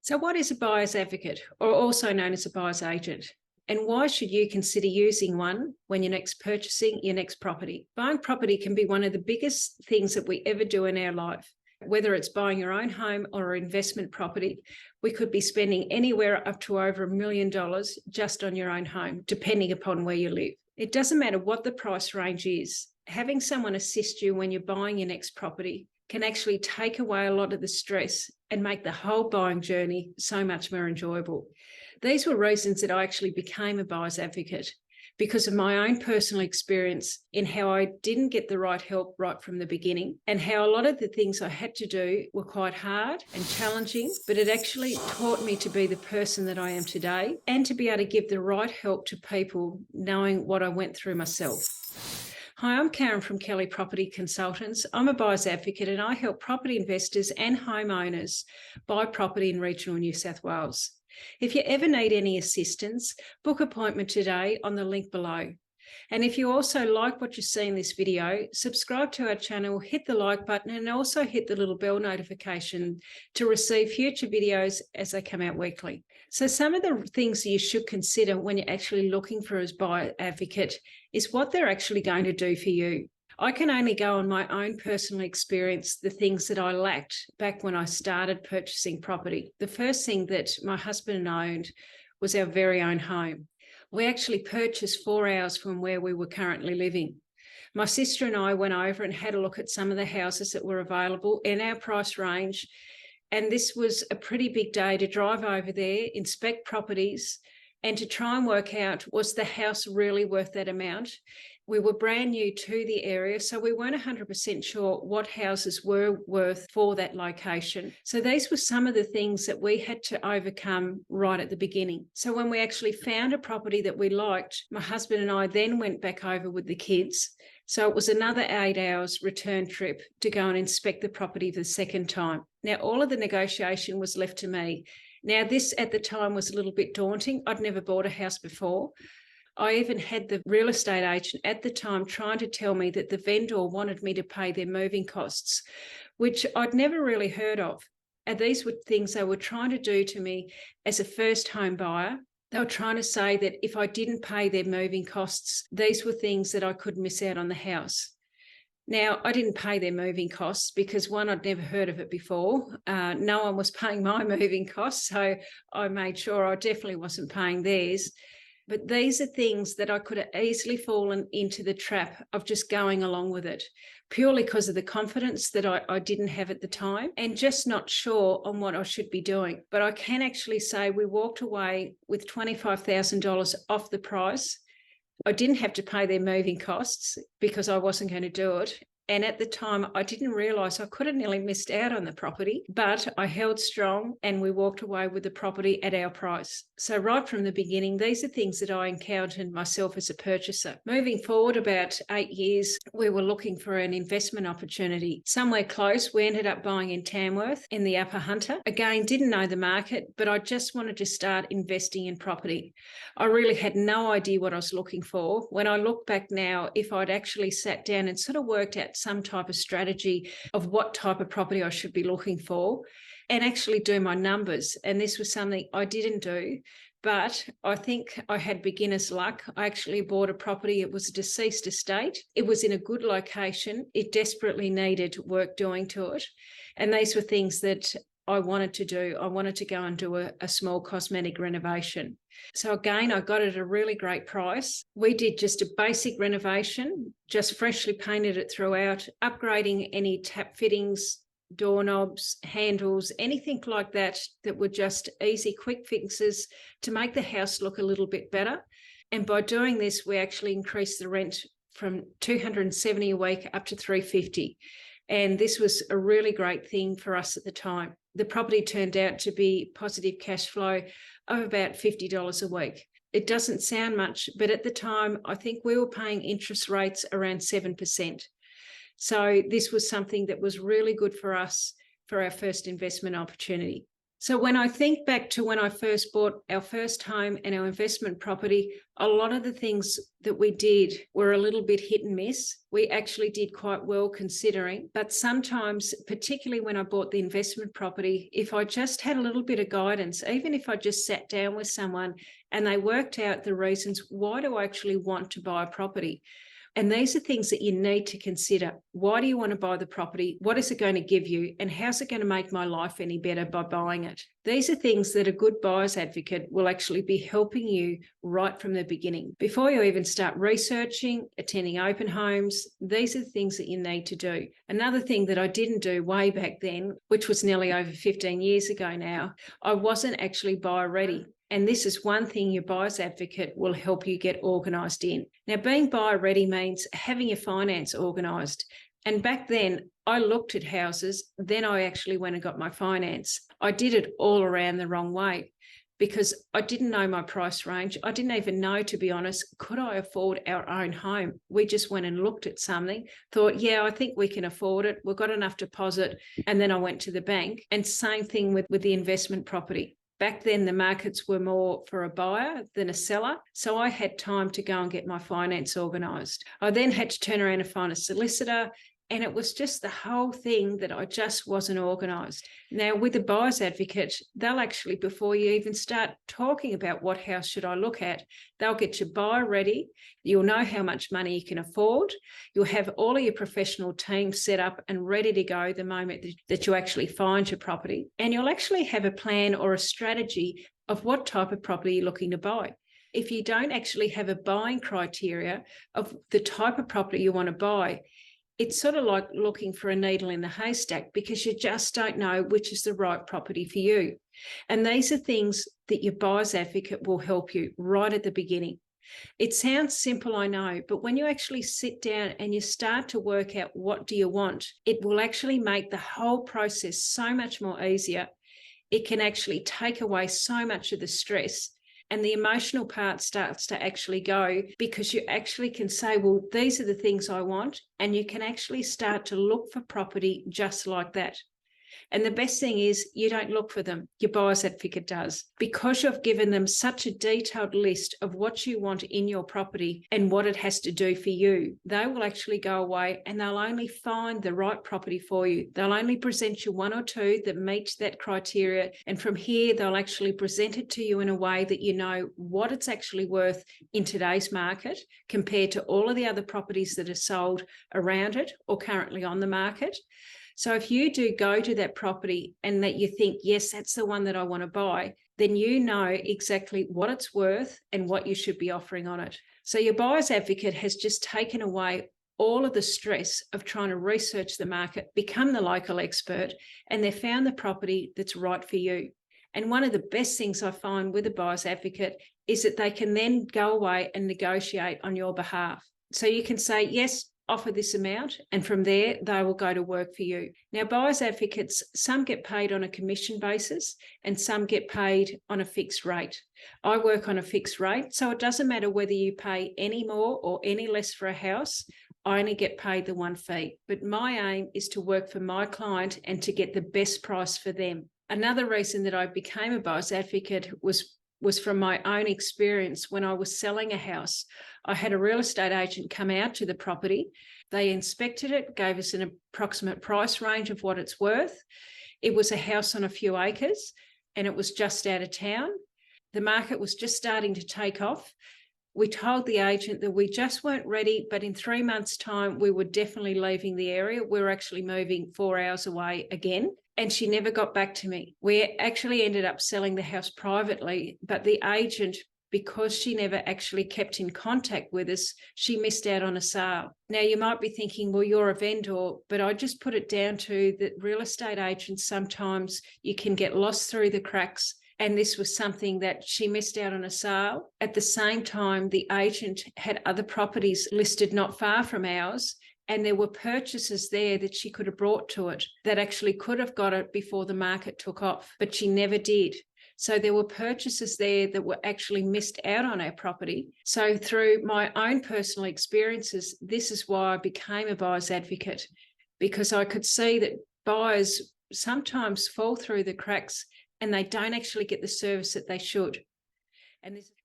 So what is a buyer's advocate, or also known as a buyer's agent? And why should you consider using one when you're next purchasing your next property? Buying property can be one of the biggest things that we ever do in our life. Whether it's buying your own home or an investment property, we could be spending anywhere up to over $1 million just on your own home, depending upon where you live. It doesn't matter what the price range is. Having someone assist you when you're buying your next property can actually take away a lot of the stress and make the whole buying journey so much more enjoyable. These were reasons that I actually became a buyer's advocate, because of my own personal experience in how I didn't get the right help right from the beginning, and how a lot of the things I had to do were quite hard and challenging, but it actually taught me to be the person that I am today and to be able to give the right help to people, knowing what I went through myself. Hi, I'm Karen from Kelly Property Consultants. I'm a buyer's advocate and I help property investors and homeowners buy property in regional New South Wales. If you ever need any assistance, book an appointment today on the link below. And if you also like what you see in this video, subscribe to our channel, hit the like button, and also hit the little bell notification to receive future videos as they come out weekly. So some of the things that you should consider when you're actually looking for a buyer advocate is what they're actually going to do for you. I can only go on my own personal experience, the things that I lacked back when I started purchasing property. The first thing that my husband and I owned was our very own home. We actually purchased 4 hours from where we were currently living. My sister and I went over and had a look at some of the houses that were available in our price range. And this was a pretty big day to drive over there, inspect properties, and to try and work out, was the house really worth that amount? We were brand new to the area, so we weren't 100% sure what houses were worth for that location. So these were some of the things that we had to overcome right at the beginning. So when we actually found a property that we liked, my husband and I then went back over with the kids. So it was another 8 hours return trip to go and inspect the property the second time. Now, all of the negotiation was left to me. Now, this at the time was a little bit daunting. I'd never bought a house before. I even had the real estate agent at the time trying to tell me that the vendor wanted me to pay their moving costs, which I'd never really heard of. And these were things they were trying to do to me as a first home buyer. They were trying to say that if I didn't pay their moving costs, these were things that I could miss out on the house. Now, I didn't pay their moving costs because, one, I'd never heard of it before. No one was paying my moving costs, so I made sure I definitely wasn't paying theirs. But these are things that I could have easily fallen into the trap of just going along with it, purely because of the confidence that I didn't have at the time and just not sure on what I should be doing. But I can actually say we walked away with $25,000 off the price. I didn't have to pay their moving costs because I wasn't going to do it. And at the time, I didn't realise I could have nearly missed out on the property, but I held strong and we walked away with the property at our price. So right from the beginning, these are things that I encountered myself as a purchaser. Moving forward about 8 years, we were looking for an investment opportunity. Somewhere close, we ended up buying in Tamworth in the Upper Hunter. Again, didn't know the market, but I just wanted to start investing in property. I really had no idea what I was looking for. When I look back now, if I'd actually sat down and sort of worked out some type of strategy of what type of property I should be looking for and actually do my numbers. And this was something I didn't do, but I think I had beginner's luck. I actually bought a property. It was a deceased estate. It was in a good location. It desperately needed work doing to it. And these were things that I wanted to do. I wanted to go and do a small cosmetic renovation. So again, I got it at a really great price. We did just a basic renovation, just freshly painted it throughout, upgrading any tap fittings, doorknobs, handles, anything like that were just easy, quick fixes to make the house look a little bit better. And by doing this, we actually increased the rent from $270 a week up to $350. And this was a really great thing for us at the time. The property turned out to be positive cash flow of about $50 a week. It doesn't sound much, but at the time, I think we were paying interest rates around 7%. So this was something that was really good for us for our first investment opportunity. So when I think back to when I first bought our first home and our investment property, a lot of the things that we did were a little bit hit and miss. We actually did quite well considering, but sometimes, particularly when I bought the investment property, if I just had a little bit of guidance, even if I just sat down with someone and they worked out the reasons, why do I actually want to buy a property? And these are things that you need to consider. Why do you want to buy the property? What is it going to give you? And how's it going to make my life any better by buying it? These are things that a good buyer's advocate will actually be helping you right from the beginning. Before you even start researching, attending open homes, these are the things that you need to do. Another thing that I didn't do way back then, which was nearly over 15 years ago now, I wasn't actually buyer ready. And this is one thing your buyer's advocate will help you get organised in. Now, being buyer ready means having your finance organised. And back then, I looked at houses, then I actually went and got my finance. I did it all around the wrong way because I didn't know my price range. I didn't even know, to be honest, could I afford our own home? We just went and looked at something, thought, yeah, I think we can afford it. We've got enough deposit. And then I went to the bank. And same thing with the investment property. Back then, the markets were more for a buyer than a seller. So I had time to go and get my finance organised. I then had to turn around and find a solicitor. And it was just the whole thing that I just wasn't organised. Now, with a buyer's advocate, they'll actually, before you even start talking about what house should I look at, they'll get your buyer ready. You'll know how much money you can afford. You'll have all of your professional team set up and ready to go the moment that you actually find your property. And you'll actually have a plan or a strategy of what type of property you're looking to buy. If you don't actually have a buying criteria of the type of property you want to buy, it's sort of like looking for a needle in the haystack because you just don't know which is the right property for you. And these are things that your buyer's advocate will help you right at the beginning. It sounds simple, I know, but when you actually sit down and you start to work out what do you want, it will actually make the whole process so much more easier. It can actually take away so much of the stress. And the emotional part starts to actually go because you actually can say, well, these are the things I want. And you can actually start to look for property just like that. And the best thing is you don't look for them. Your buyer's advocate does. Because you've given them such a detailed list of what you want in your property and what it has to do for you, they will actually go away and they'll only find the right property for you. They'll only present you one or two that meet that criteria. And from here, they'll actually present it to you in a way that you know what it's actually worth in today's market compared to all of the other properties that are sold around it or currently on the market. So if you do go to that property and that you think, yes, that's the one that I want to buy, then you know exactly what it's worth and what you should be offering on it. So your buyer's advocate has just taken away all of the stress of trying to research the market, become the local expert, and they've found the property that's right for you. And one of the best things I find with a buyer's advocate is that they can then go away and negotiate on your behalf. So you can say, yes, offer this amount, and from there they will go to work for you. Now, buyers advocates, some get paid on a commission basis and some get paid on a fixed rate. I work on a fixed rate, so it doesn't matter whether you pay any more or any less for a house. I only get paid the one fee, but my aim is to work for my client and to get the best price for them. Another reason that I became a buyer's advocate was from my own experience when I was selling a house. I had a real estate agent come out to the property. They inspected it, gave us an approximate price range of what it's worth. It was a house on a few acres and it was just out of town. The market was just starting to take off. We told the agent that we just weren't ready, but in 3 months' time, we were definitely leaving the area. We were actually moving 4 hours away again. And she never got back to me. We actually ended up selling the house privately, but the agent, because she never actually kept in contact with us, she missed out on a sale. Now, you might be thinking, well, you're a vendor, but I just put it down to that real estate agents, sometimes you can get lost through the cracks. And this was something that she missed out on a sale. At the same time, the agent had other properties listed not far from ours. And there were purchases there that she could have brought to it that actually could have got it before the market took off, but she never did. So there were purchases there that were actually missed out on our property. So through my own personal experiences, this is why I became a buyer's advocate, because I could see that buyers sometimes fall through the cracks and they don't actually get the service that they should.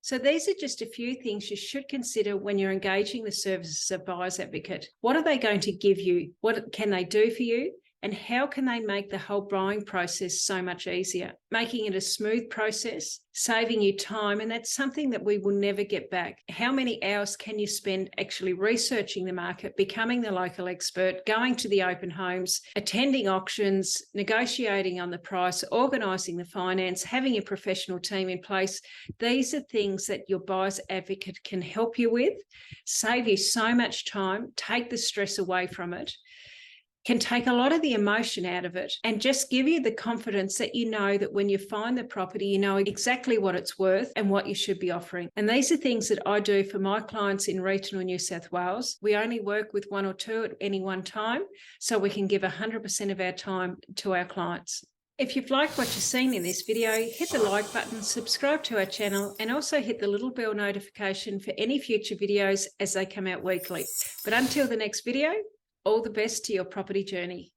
So these are just a few things you should consider when you're engaging the services of buyer's advocate. What are they going to give you? What can they do for you? And how can they make the whole buying process so much easier, making it a smooth process, saving you time? And that's something that we will never get back. How many hours can you spend actually researching the market, becoming the local expert, going to the open homes, attending auctions, negotiating on the price, organising the finance, having a professional team in place? These are things that your buyer's advocate can help you with, save you so much time, take the stress away from it, can take a lot of the emotion out of it, and just give you the confidence that you know that when you find the property, you know exactly what it's worth and what you should be offering. And these are things that I do for my clients in regional New South Wales. We only work with one or two at any one time, so we can give 100% of our time to our clients. If you've liked what you've seen in this video, hit the like button, subscribe to our channel, and also hit the little bell notification for any future videos as they come out weekly. But until the next video, all the best to your property journey.